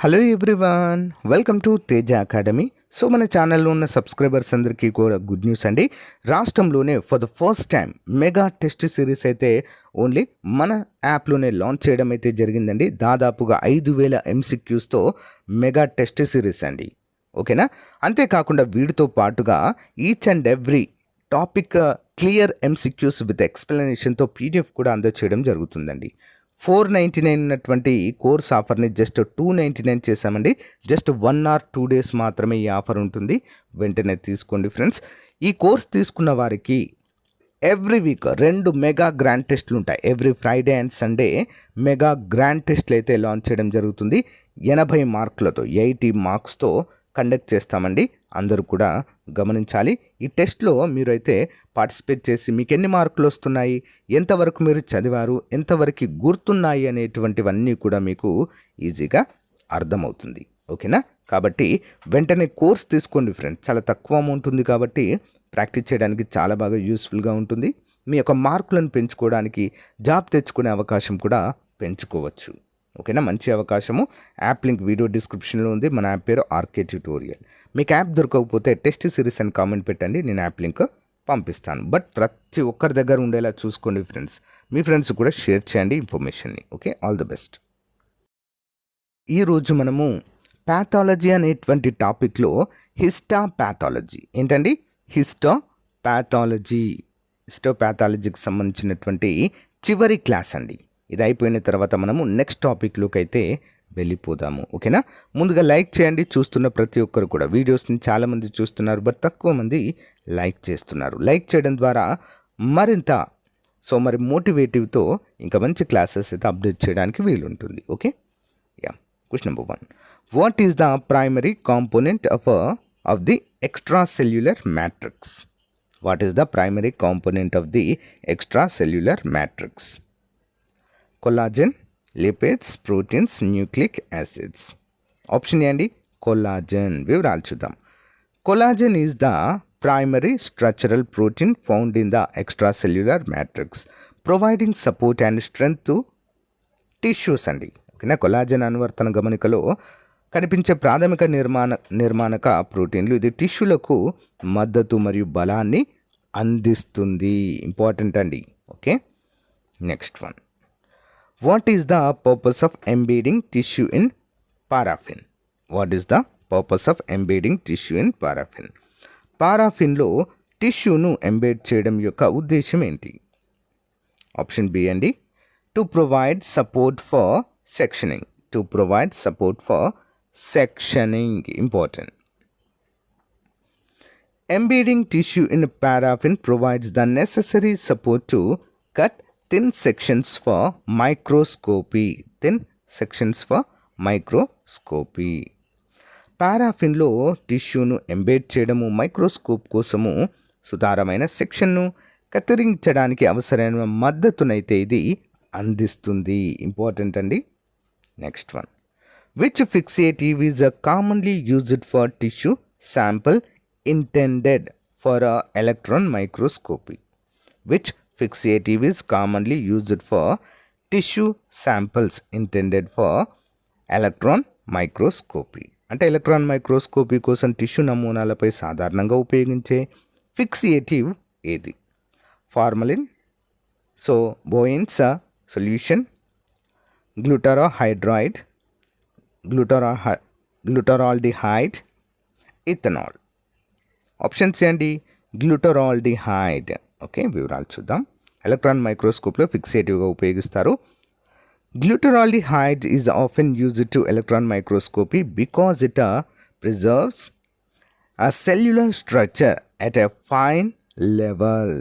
Hello everyone, welcome to Teja academy. So మన ఛానల్లో ఉన్న సబ్స్క్రైబర్స్ అందరికీ కూడా గుడ్ న్యూస్ అండి. రాష్ట్రంలోనే for the first time mega test series అయితే ఓన్లీ మన యాప్లోనే లాంచ్ చేయడం అయితే జరిగిందండి. దాదాపుగా 5,000 MCQస్తో మెగా టెస్ట్ సిరీస్ అండి. ఓకేనా? అంతేకాకుండా వీటితో పాటుగా each and every topic clear MCQs with ఎక్స్ప్లెనేషన్తో PDF కూడా అందజేయడం జరుగుతుందండి. 499 ఉన్నటువంటి కోర్స్ ఆఫర్ని జస్ట్ 299 చేశామండి. జస్ట్ 1 or 2 days మాత్రమే ఈ ఆఫర్ ఉంటుంది. వెంటనే తీసుకోండి ఫ్రెండ్స్. ఈ కోర్స్ తీసుకున్న వారికి ఎవ్రీ వీక్ 2 మెగా గ్రాండ్ టెస్ట్లు ఉంటాయి. Every Friday and Sunday mega grand టెస్ట్లు అయితే లాంచ్ చేయడం జరుగుతుంది. 80 మార్కులతో 80 మార్క్స్తో కండక్ట్ చేస్తామండి. అందరూ కూడా గమనించాలి. ఈ టెస్ట్లో మీరు అయితే పార్టిసిపేట్ చేసి మీకు ఎన్ని మార్కులు వస్తున్నాయి, ఎంతవరకు మీరు చదివారు, ఎంతవరకు గుర్తున్నాయి అనేటువంటివన్నీ కూడా మీకు ఈజీగా అర్థమవుతుంది. ఓకేనా? కాబట్టి వెంటనే కోర్స్ తీసుకోండి ఫ్రెండ్స్. చాలా తక్కువ అమౌంట్ ఉంది కాబట్టి ప్రాక్టీస్ చేయడానికి చాలా బాగా యూస్ఫుల్గా ఉంటుంది. మీ యొక్క మార్కులను పెంచుకోవడానికి, జాబ్ తెచ్చుకునే అవకాశం కూడా పెంచుకోవచ్చు. ఓకేనా? మంచి అవకాశము. యాప్ లింక్ వీడియో డిస్క్రిప్షన్లో ఉంది. మన యాప్ పేరు ఆర్కే ట్యూటోరియల్. మీకు యాప్ దొరకకపోతే టెస్ట్ సిరీస్ అని కామెంట్ పెట్టండి, నేను యాప్ లింక్ పంపిస్తాను. బట్ ప్రతి ఒక్కరి దగ్గర ఉండేలా చూసుకోండి ఫ్రెండ్స్. మీ ఫ్రెండ్స్ కూడా షేర్ చేయండి ఇన్ఫర్మేషన్ని. Okay, all the best. ఈరోజు మనము ప్యాథాలజీ అనేటువంటి టాపిక్లో హిస్టోపాథాలజీ ఏంటండి? హిస్టోపాథాలజీకి సంబంధించినటువంటి చివరి క్లాస్ అండి. ఇది అయిపోయిన తర్వాత మనము నెక్స్ట్ టాపిక్లోకి అయితే వెళ్ళిపోదాము. ఓకేనా? ముందుగా లైక్ చేయండి. చూస్తున్న ప్రతి ఒక్కరు కూడా వీడియోస్ని చాలామంది చూస్తున్నారు, బట్ తక్కువ మంది లైక్ చేస్తున్నారు. లైక్ చేయడం ద్వారా మరింత మరి మోటివేటివ్తో ఇంకా మంచి క్లాసెస్ అయితే అప్డేట్ చేయడానికి వీలుంటుంది. Okay, yeah. Question number 1. What is the primary component of the extra cellular matrix? What is the primary component of the extra cellular matrix? Collagen, lipids, proteins, nucleic acids. Option A అండి collagen. వివరాలు చూద్దాం. Collagen is the primary structural protein found in the extra cellular matrix providing support and strength to tissues అండి. ఓకేనా? Collagen అనువర్తన గమనికలో కనిపించే ప్రాథమిక నిర్మాణక ప్రోటీన్లు. ఇది టిష్యూలకు మద్దతు మరియు బలాన్ని అందిస్తుంది. ఇంపార్టెంట్ అండి. Okay, next one. What is the purpose of embedding tissue in paraffin? What is the purpose of embedding tissue in paraffin? పారాఫిన్లో టిష్యూను ఎంబెడ్ చేయడం యొక్క ఉద్దేశం ఏంటి? ఆప్షన్ బి అండి to provide support for sectioning. To provide support for sectioning. Important. Embedding tissue in paraffin provides the necessary support to cut thin sections for microscopy. Thin sections for microscopy. పారాఫిన్లో టిష్యూను embed చేయడము microscope కోసము సుతారమైన సెక్షన్ను కత్తిరించడానికి అవసరమైన మద్దతునైతే ఇది అందిస్తుంది. Important అండి. Next one. Which fixative is commonly used for tissue sample intended for electron microscopy? Which fixative is commonly used for tissue samples intended for electron microscopy? అంటే ఎలక్ట్రాన్ మైక్రోస్కోపీ కోసం టిష్యూ నమూనాలపై సాధారణంగా ఉపయోగించే ఫిక్సియేటివ్ ఏది? Formalin, Bouin's solution, గ్లూటరాహైడ్రైడ్, glutaraldehyde, ethanol. Option C అండి glutaraldehyde. Okay, వివరాలు చూద్దాం. ఎలక్ట్రాన్ మైక్రోస్కోప్లో ఫిక్సేటివ్గా ఉపయోగిస్తారు. Glutaraldehyde is often used to electron microscopy because it preserves a cellular structure at a fine level.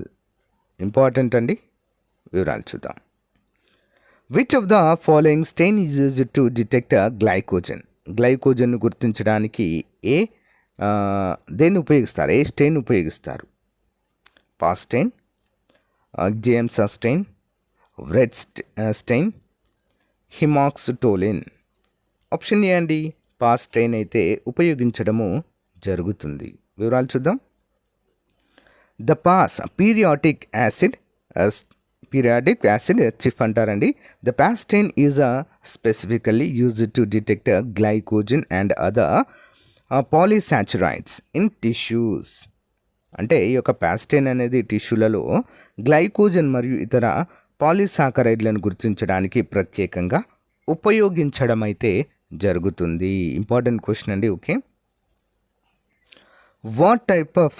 Important అండి. వివరాలు చూద్దాం. Which of the following stain is used to detect glycogen? గ్లైకోజన్ను గుర్తించడానికి దేన్ని ఉపయోగిస్తారు? ఏ స్టెయిన్ ఉపయోగిస్తారు? PAS strain, James stain, red stain, hematoxylin. Option A అండి పాస్ స్టెయిన్ అయితే ఉపయోగించడము జరుగుతుంది. వివరాలు చూద్దాం. The PAS periodic acid periodic acid Schiff అంటారండి. The PAS stain is specifically used to detect glycogen and other polysaccharides in tissues. అంటే ఈ యొక్క పాస్టైన్ అనేది టిష్యూలలో గ్లైకోజన్ మరియు ఇతర పాలీసాకరైడ్లను గుర్తించడానికి ప్రత్యేకంగా ఉపయోగించడం అయితే జరుగుతుంది. ఇంపార్టెంట్ క్వశ్చన్ అండి. Okay, what type of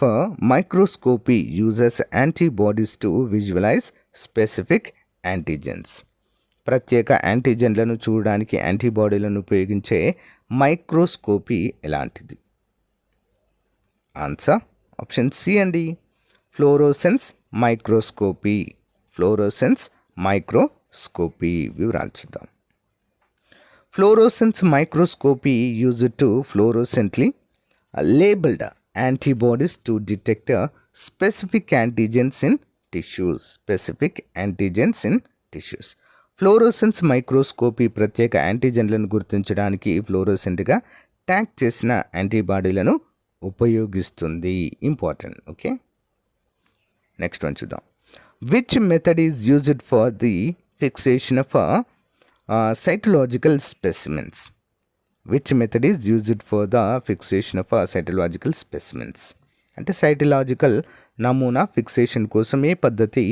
microscopy uses antibodies to visualize specific antigens? ప్రత్యేక యాంటీజెన్లను చూడడానికి యాంటీబాడీలను ఉపయోగించే మైక్రోస్కోపీ ఎలాంటిది? ఆన్సర్ ఆప్షన్ సి అండి, ఫ్లోరోసెన్స్ మైక్రోస్కోపీ. ఫ్లోరోసెన్స్ మైక్రోస్కోపీ వివరాలు చూద్దాం. Fluorescence microscopy used to fluorescently labeled antibodies to detect specific antigens in tissues. Specific antigens in tissues. Fluorescence microscopy ప్రత్యేక యాంటీజెన్లను గుర్తించడానికి ఫ్లోరోసెంట్గా ట్యాగ్ చేసిన యాంటీబాడీలను ఉపయోగిస్తుంది. ఇంపార్టెంట్. ఓకే, నెక్స్ట్ వన్ చూద్దాం. Which method is used for the fixation of cytological specimens? Which method is used for the fixation of cytological specimens? అంటే cytological నమూనా ఫిక్సేషన్ కోసం ఏ పద్ధతి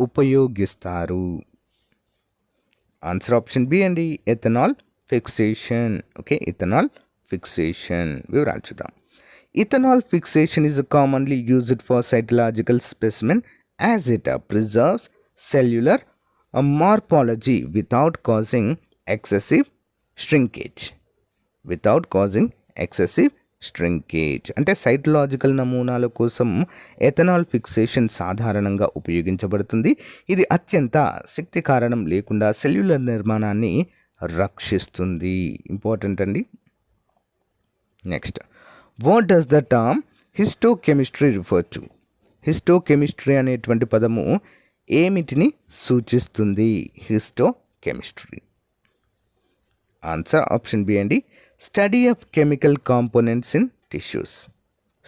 ఉపయోగిస్తారు? ఆన్సర్ ఆప్షన్ బి అండి, ethanol fixation. Okay, ethanol fixation వివరాలు చూద్దాం. Ethanol fixation is commonly used for cytological specimen as it preserves cellular మార్పాలజీ without causing excessive shrinkage. Without causing excessive shrinkage. అంటే సైటలాజికల్ నమూనాల కోసం ఎథనాల్ ఫిక్సేషన్ సాధారణంగా ఉపయోగించబడుతుంది. ఇది అత్యంత శక్తి కారణం లేకుండా సెల్యులర్ నిర్మాణాన్ని రక్షిస్తుంది. ఇంపార్టెంట్ అండి. Next, what does the term histochemistry refer to? Histochemistry అనేటువంటి పదము ఏమిటిని సూచిస్తుంది? హిస్టోకెమిస్ట్రీ. ఆన్సర్ ఆప్షన్ బి అండి, study of chemical components in tissues.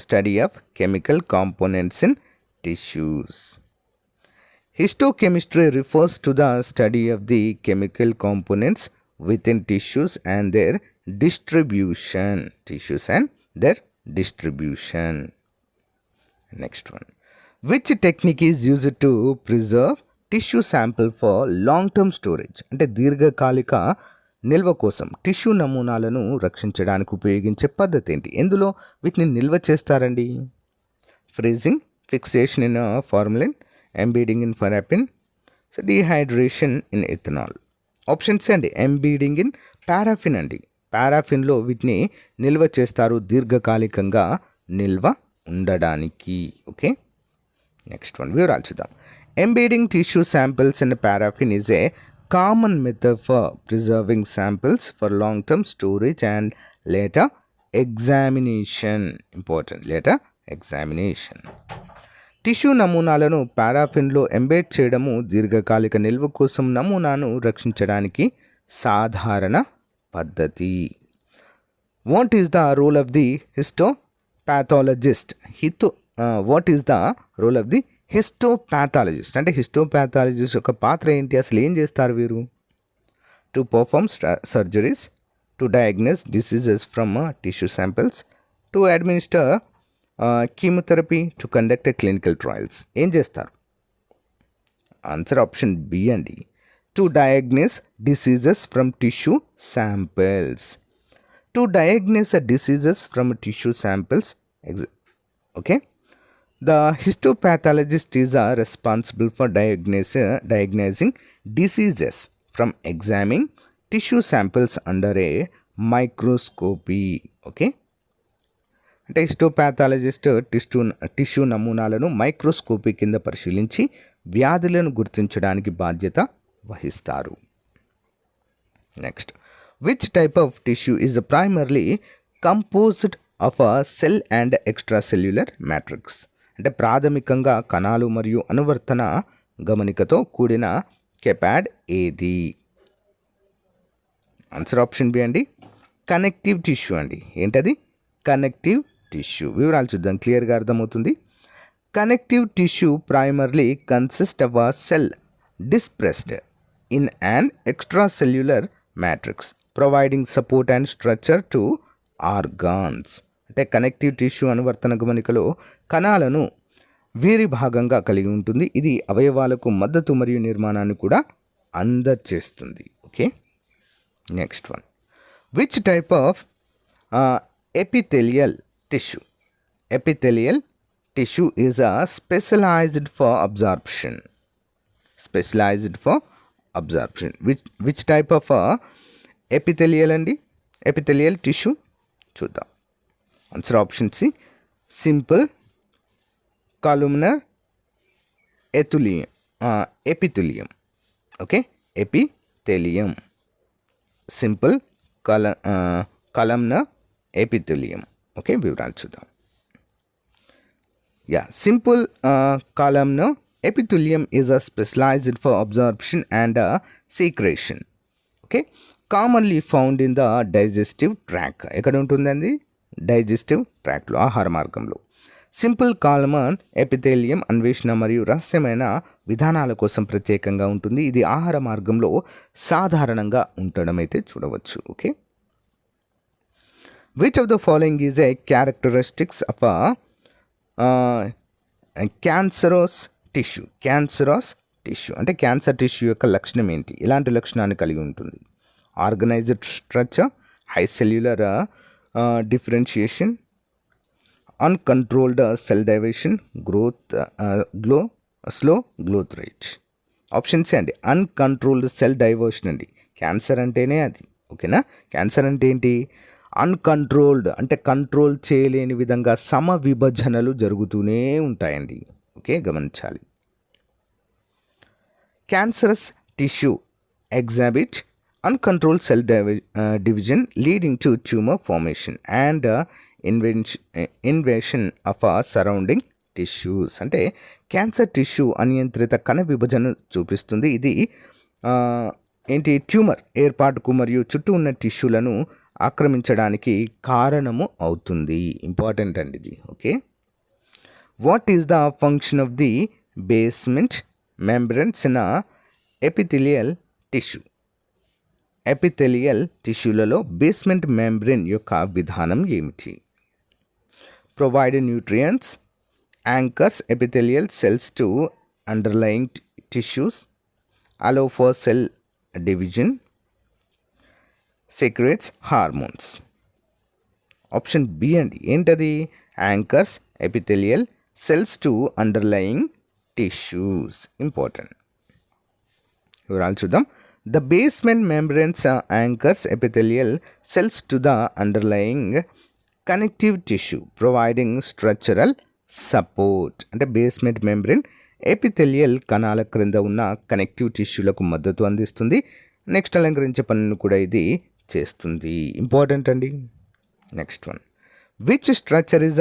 Study of chemical components in tissues. Histochemistry refers to the study of the chemical components within tissues and their distribution. Tissues and their distribution. Next one, which technique is used to preserve tissue sample for long term storage? అంటే దీర్ఘకాలిక నిల్వ కోసం tissue నమూనాలను రక్షించడానికి ఉపయోగించే పద్ధతి ఏంటి? ఎందులో వీటిని నిల్వ చేస్తారండి? Freezing, fixation in formalin, embedding in paraffin, dehydration in ethanol. Options అండి, ఎంబీడింగ్ ఇన్ పారాఫిన్ అండి. పారాఫిన్లో వీటిని నిల్వ చేస్తారు దీర్ఘకాలికంగా నిల్వ ఉండడానికి. ఓకే, నెక్స్ట్ వన్ వివరాలు చూద్దాం. Embedding tissue samples in paraffin is a common method for preserving samples for long-term storage and later examination. Important, later examination. Tissue నమూనాలను పారాఫిన్లో ఎంబెడ్ చేయడము దీర్ఘకాలిక నిల్వ కోసం నమూనాను రక్షించడానికి సాధారణ పద్ధతి. What is the role of the histopathologist? What is the role of the histopathologist? అంటే హిస్టోపాథాలజిస్ట్ యొక్క పాత్ర ఏంటి? అసలు ఏం చేస్తారు వీరు? To perform surgeries, to diagnose diseases from tissue samples, to administer chemotherapy, to conduct clinical trials. ఏం చేస్తారు? ఆన్సర్ ఆప్షన్ బి అండి, to diagnose diseases from tissue samples. To diagnose diseases from tissue samples. Okay, the histopathologist is responsible for diagnosing diseases from examining tissue samples under a microscopy. Okay, అంటే హిస్టోపాథాలజిస్ట్ tissue నమూనాలను microscopy కింద పరిశీలించి వ్యాధులను గుర్తించడానికి బాధ్యత వహిస్తారు. Next, which type of tissue is primarily composed of a cell and extra cellular matrix? అంటే ప్రాథమికంగా కణాలు మరియు అనువర్తన గమనికతో కూడిన కెపాడ్ ఏది? ఆన్సర్ ఆప్షన్ బి అండి, కనెక్టివ్ టిష్యూ అండి. ఏంటది? Connective tissue. వివరాలు చూద్దాం, క్లియర్గా అర్థమవుతుంది. Connective tissue primarily consist of a cell dispersed in an extracellular matrix, providing support and structure to organs. అంటే కనెక్టివ్ టిష్యూ అనువర్తన గమనికలో కణాలను వీరి భాగంగా కలిగి ఉంటుంది. ఇది అవయవాలకు మద్దతు మరియు నిర్మాణాన్ని కూడా అందచేస్తుంది. Okay, next one. Which type of epithelial tissue? Epithelial tissue is a specialized for absorption. Specialized for absorption. Which type of epithelial and epithelial tissue? చూద్దాం. Answer option C, simple columnar epithelium. Okay, epithelium, simple columnar epithelium. Okay, వివరాలు చూద్దాం. Simple columnar epithelium is a specialized for absorption and secretion. Okay, commonly found in the digestive tract. ఎక్కడ ఉంటుందండి? Digestive ట్రాక్ట్లో, ఆహార మార్గంలో. Simple కాలమర్ ఎపిథేలియం అన్వేషణ మరియు రహస్యమైన విధానాల కోసం ప్రత్యేకంగా ఉంటుంది. ఇది ఆహార మార్గంలో సాధారణంగా ఉండడం అయితే చూడవచ్చు. Okay, which of the following is a characteristics of cancerous tissue? Cancerous tissue అంటే క్యాన్సర్ టిష్యూ యొక్క లక్షణం ఏంటి? ఎలాంటి లక్షణాన్ని కలిగి ఉంటుంది? Organized structure, high cellular differentiation, uncontrolled cell diversion, slow growth rate. Option C అండి, అన్కంట్రోల్డ్ సెల్ డైవర్షన్ అండి. క్యాన్సర్ అంటేనే అది. ఓకేనా, క్యాన్సర్ అంటే ఏంటి? అన్కంట్రోల్డ్ అంటే కంట్రోల్ చేయలేని విధంగా సమవిభజనలు జరుగుతూనే ఉంటాయండి. ఓకే, గమనించాలి. Cancerous tissue exhibit uncontrolled cell division leading to tumor formation and invasion of surrounding tissues. అంటే క్యాన్సర్ టిష్యూ అనియంత్రిత కణ విభజన చూపిస్తుంది. ఇది ఏంటి? ట్యూమర్ ఏర్పాటుకు మరియు చుట్టూ ఉన్న టిష్యూలను ఆక్రమించడానికి కారణము అవుతుంది. ఇంపార్టెంట్ అండి ఇది. Okay, what is the function of the basement membranes in epithelial tissue? Epithelial టిష్యూలలో బేస్మెంట్ మెంబ్రేన్ యొక్క విధానం ఏమిటి? Provide nutrients, anchors epithelial cells to underlying tissues, allow for cell division, secretes hormones. Option B అండి. ఏంటది? Anchors epithelial cells to underlying tissues. Important. వివరాలు చూద్దాం. The basement membranes anchors epithelial cells to the underlying connective tissue, providing structural support. అంటే basement membrane epithelial కణాల క్రింద ఉన్న connective టిష్యూలకు మద్దతు అందిస్తుంది. నెక్స్ట్ అలంకరించే పనులను కూడా ఇది చేస్తుంది. ఇంపార్టెంట్ అండి. Next one. Which structure is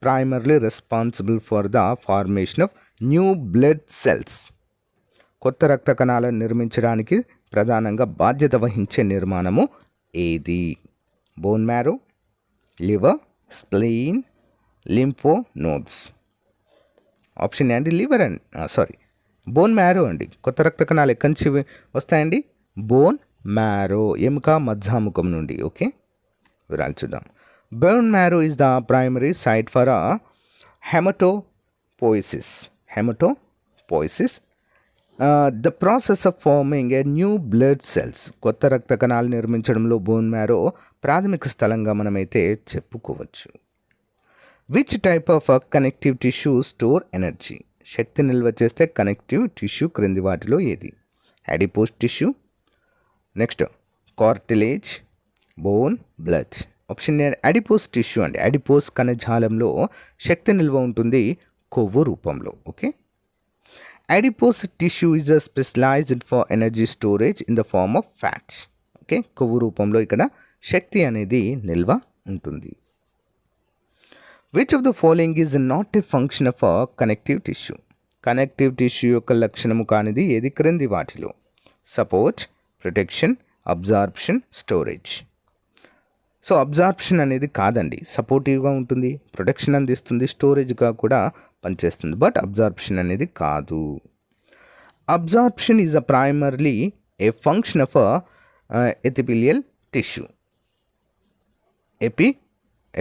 primarily responsible for the formation of new blood cells? కొత్త రక్త కణాలను నిర్మించడానికి ప్రధానంగా బాధ్యత వహించే నిర్మాణము ఏది? Bone marrow, liver, spleen, lympho nodes. Option A అండి, లివర్ అండి, బోన్ మ్యారో అండి. కొత్త రక్త కణాలు ఎక్కడి నుంచి వస్తాయండి? బోన్ మ్యారో, ఎముక మధ్యాముఖం నుండి. ఓకే, వివరాలు చూద్దాం. Bone marrow is the primary site for haematopoiesis. The process of forming a new blood cells. కొత్త రక్త కణాలు నిర్మించడంలో బోన్ మ్యారో ప్రాథమిక స్థలంగా మనమైతే చెప్పుకోవచ్చు. Which type of connective tissue store energy? శక్తి నిల్వ చేస్తే కనెక్టివ్ టిష్యూ క్రింది వాటిలో ఏది? Adipose tissue, next cartilage, bone, blood. Option A adipose tissue అండి. అడిపోస్ కణజాలంలో శక్తి నిల్వ ఉంటుంది కొవ్వు రూపంలో. Okay, adipose tissue is specialized for energy storage in the form of fats. Okay, కొవ్వు రూపంలో ఇక్కడ శక్తి అనేది నిల్వ ఉంటుంది. Which of the following is not a function of connective tissue? Connective tissue యొక్క లక్షణము కానిది ఏది క్రింది వాటిలో? Support, protection, absorption, storage. So absorption అనేది కాదండి, సపోర్టివ్గా ఉంటుంది, ప్రొటెక్షన్ అందిస్తుంది, స్టోరేజ్గా కూడా పనిచేస్తుంది. బట్ అబ్జార్ప్షన్ అనేది కాదు. Absorption is primarily a function of a epithelial tissue.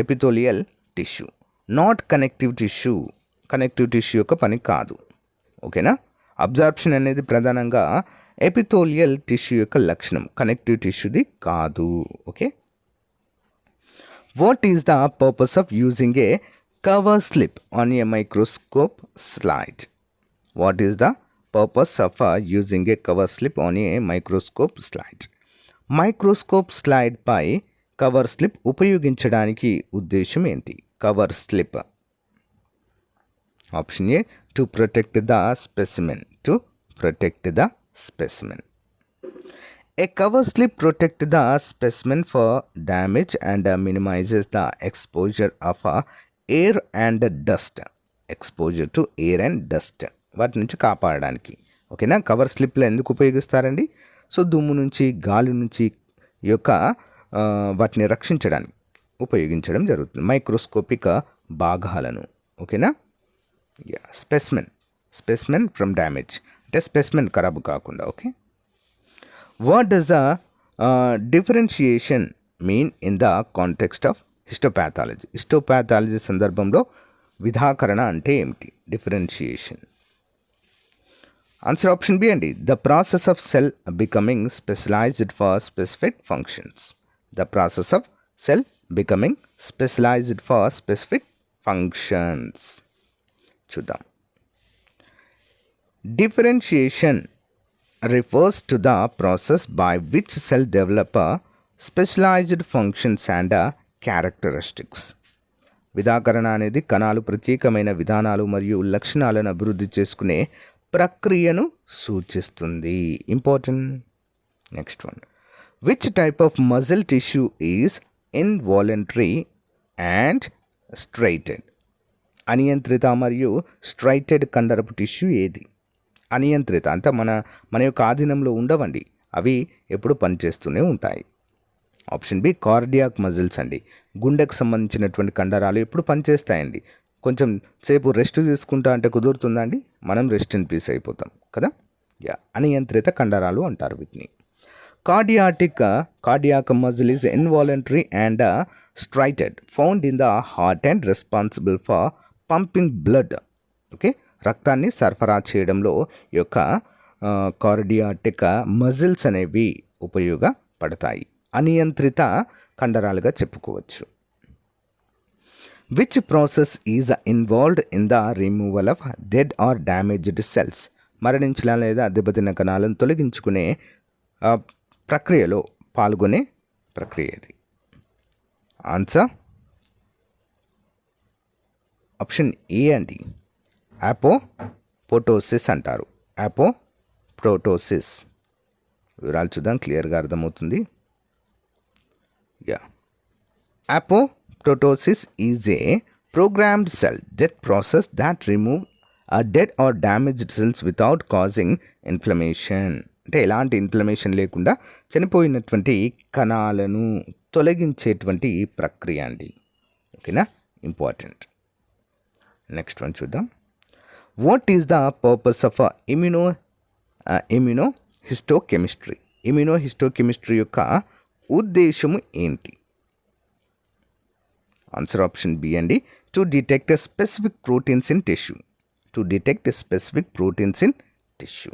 Epithelial tissue, not connective tissue. Connective tissue యొక్క పని కాదు. ఓకేనా? అబ్జార్ప్షన్ అనేది ప్రధానంగా ఎపిథోలియల్ టిష్యూ యొక్క లక్షణం, కనెక్టివ్ టిష్యూది కాదు. Okay. What is the purpose of using a cover slip on a microscope slide? What is the purpose of using a cover slip on a microscope slide? Microscope slide పై cover slip ఉపయోగించడానికి ఉద్దేశం ఏంటి? Cover slip. Option A, to protect the specimen. To protect the specimen. A cover slip protects the specimen for damage and minimizes the exposure of air and dust. Exposure to air and dust. వాటి నుంచి కాపాడడానికి. ఓకేనా? Cover స్లిప్లో ఎందుకు ఉపయోగిస్తారండి? So దుమ్ము నుంచి, గాలి నుంచి యొక్క వాటిని రక్షించడానికి ఉపయోగించడం జరుగుతుంది. మైక్రోస్కోపిక్ భాగాలను. ఓకేనా? స్పెసిమెన్ ఫ్రమ్ డ్యామేజ్, అంటే స్పెసిమెన్ ఖరాబు కాకుండా. Okay. What does the differentiation mean in the context of histopathology? Histopathology సందర్భంలో విధాకరణ అంటే ఏమిటి? డిఫరెన్షియేషన్. ఆన్సర్ ఆప్షన్ బి అండి. The process of cell becoming specialized for specific functions. The process of cell becoming specialized for specific functions. చూద్దాం. Differentiation refers to the process by which cell develop specialized functions and characteristics. విధాకరణ అనేది కణాలు ప్రత్యేకమైన విధానాలు మరియు లక్షణాలను అభివృద్ధి చేసుకునే ప్రక్రియను సూచిస్తుంది. Important. Next one. Which type of muscle tissue is involuntary and striated? అనియంత్రిత మరియు స్ట్రైటెడ్ కండరపు టిష్యూ ఏది? అనియంత్రిత అంటే మన యొక్క ఆధీనంలో ఉండవండి, అవి ఎప్పుడు పనిచేస్తూనే ఉంటాయి. ఆప్షన్ బి కార్డియాక్ మజిల్స్ అండి. గుండెకు సంబంధించినటువంటి కండరాలు ఎప్పుడు పనిచేస్తాయండి. కొంచెం సేపు రెస్ట్ తీసుకుంటా అంటే కుదురుతుందా అండి? మనం రెస్ట్ ఇన్ పీస్ అయిపోతాం కదా. అనియంత్రిత కండరాలు అంటారు వీటిని. Cardiac muscle is involuntary and striated, found in the heart and responsible for pumping blood. Okay. రక్తాన్ని సరఫరా చేయడంలో యొక్క కార్డియాటిక్ మజిల్స్ అనేవి ఉపయోగపడతాయి. అనియంత్రిత కండరాలుగా చెప్పుకోవచ్చు. Which process is involved in the removal of dead or damaged cells? మరణించిన లేదా దెబ్బతిన్న కణాలను తొలగించుకునే ప్రక్రియలో పాల్గొనే ప్రక్రియ ఇది. ఆన్సర్ ఆప్షన్ ఏ అండి. అపోప్టోసిస్ అంటారు. అపోప్టోసిస్. వివరాలు చూద్దాం, క్లియర్గా అర్థమవుతుంది. Apoptosis is a programmed cell death process that remove dead or damaged cells without causing inflammation. అంటే ఎలాంటి ఇన్ఫ్లమేషన్ లేకుండా చనిపోయినటువంటి కణాలను తొలగించేటువంటి ప్రక్రియ అండి. ఓకేనా? ఇంపార్టెంట్. నెక్స్ట్ వన్ చూద్దాం. What is the purpose of immunohistochemistry? Immunohistochemistry యొక్క ఉద్దేశము ఏంటి? ఆన్సర్ ఆప్షన్ బి అండి. To detect specific proteins in tissue. To detect specific proteins in tissue.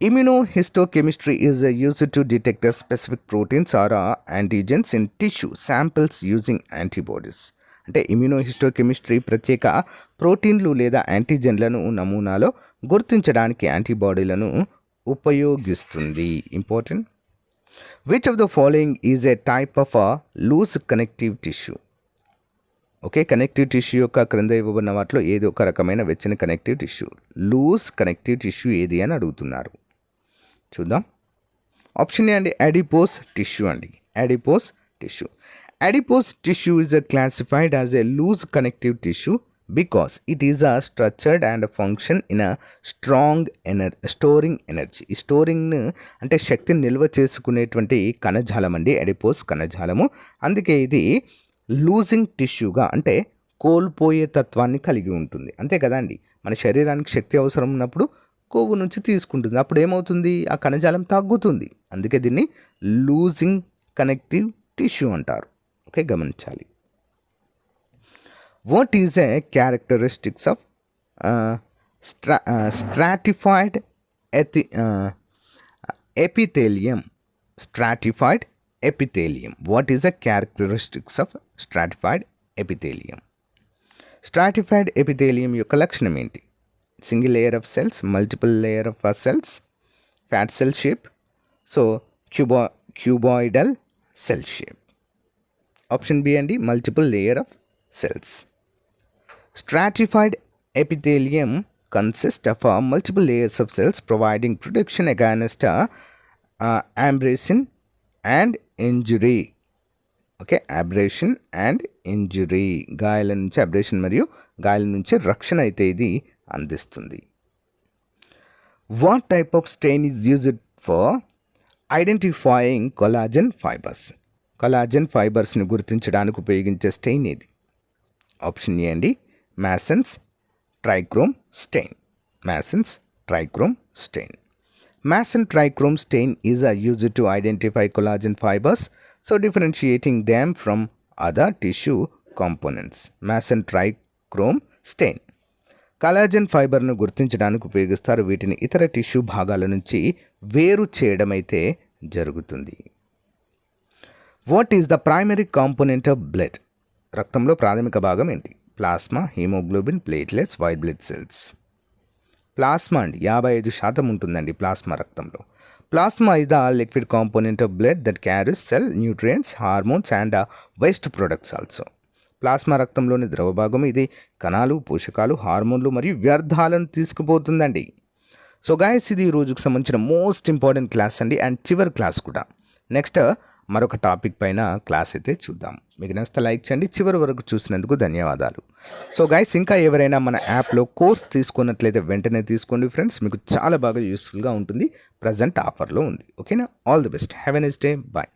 Immunohistochemistry is used to detect specific proteins or antigens in tissue samples using antibodies. అంటే immunohistochemistry ప్రత్యేక ప్రోటీన్లు లేదా యాంటీజెన్లను నమూనాలో గుర్తించడానికి యాంటీబాడీలను ఉపయోగిస్తుంది. Important. Which of the following is a type of loose connective tissue? Okay. Connective tissue యొక్క క్రింద ఇవ్వబడిన వాటిలో ఏది ఒక రకమైన వెచ్చని connective tissue? Loose connective tissue ఏది అని అడుగుతున్నారు. చూద్దాం. ఆప్షన్ ఏ అండి. అడిపోస్ టిష్యూ అండి. Adipose tissue. Adipose tissue is classified as a loose connective tissue because it is structured and function in a strong storing energy. ఈ storing అంటే శక్తిని నిల్వ చేసుకునేటువంటి కణజాలం అండి అడిపోస్ కణజాలము. అందుకే ఇది లూజింగ్ టిష్యూగా అంటే కోల్పోయే తత్వాన్ని కలిగి ఉంటుంది. అంతే కదండి, మన శరీరానికి శక్తి అవసరం ఉన్నప్పుడు కొవ్వు నుంచి తీసుకుంటుంది. అప్పుడు ఏమవుతుంది, ఆ కణజాలం తగ్గుతుంది. అందుకే దీన్ని లూజింగ్ కనెక్టివ్ టిష్యూ అంటారు. ఓకే, గమనించాలి. What is a characteristics of stratified epithelium? Stratified epithelium. What is the characteristics of stratified epithelium? Stratified epithelium యొక్క లక్షణం ఏంటి? Single layer of cells, multiple layer of cells, fat cell shape, so cuboidal cell shape. Option B అండి, multiple layer of cells. Stratified epithelium consists of multiple layers of cells providing protection against abrasion and injury. Okay, abrasion and injury, గాయాల నుంచి abrasion మరియు గాయాల నుంచి రక్షణ అయితే ఇది అందిస్తుంది. What type of stain is used for identifying collagen fibres? Collagen ఫైబర్స్ని గుర్తించడానికి ఉపయోగించే స్టెయిన్ ఏది? ఆప్షన్ ఏ అండి, Masson's trichrome stain. Masson's trichrome stain. Mason trichrome stain is used to identify collagen fibers, so differentiating them from other tissue components. Mason trichrome stain కలాజన్ ఫైబర్ను గుర్తించడానికి ఉపయోగిస్తారు. వీటిని ఇతర టిష్యూ భాగాల నుంచి వేరు చేయడం అయితే జరుగుతుంది. What is the primary component of blood? రక్తంలో ప్రాథమిక భాగం ఏంటి? Plasma, haemoglobin, platelets, white blood cells. Plasma అండి, 55% ఉంటుందండి ప్లాస్మా రక్తంలో. Plasma is the liquid component of blood that carries cell nutrients, hormones and waste products also. Plasma రక్తంలోని ద్రవ భాగం ఇది కణాలు, పోషకాలు, హార్మోన్లు మరియు వ్యర్థాలను తీసుకుపోతుందండి. సో గైస్, ఇది ఈ రోజుకు సంబంధించిన మోస్ట్ ఇంపార్టెంట్ క్లాస్ అండి, అండ్ చివరి క్లాస్ కూడా. నెక్స్ట్ మరొక టాపిక్ పైన క్లాస్ అయితే చూద్దాం. మీకు నచ్చితే లైక్ చేయండి. చివరి వరకు చూసినందుకు ధన్యవాదాలు. సో గైస్, ఇంకా ఎవరైనా మన యాప్లో కోర్స్ తీసుకున్నట్లయితే వెంటనే తీసుకోండి ఫ్రెండ్స్, మీకు చాలా బాగా యూస్ఫుల్గా ఉంటుంది. ప్రజెంట్ ఆఫర్లో ఉంది. ఓకేనా? All the best. Have a nice day. Bye.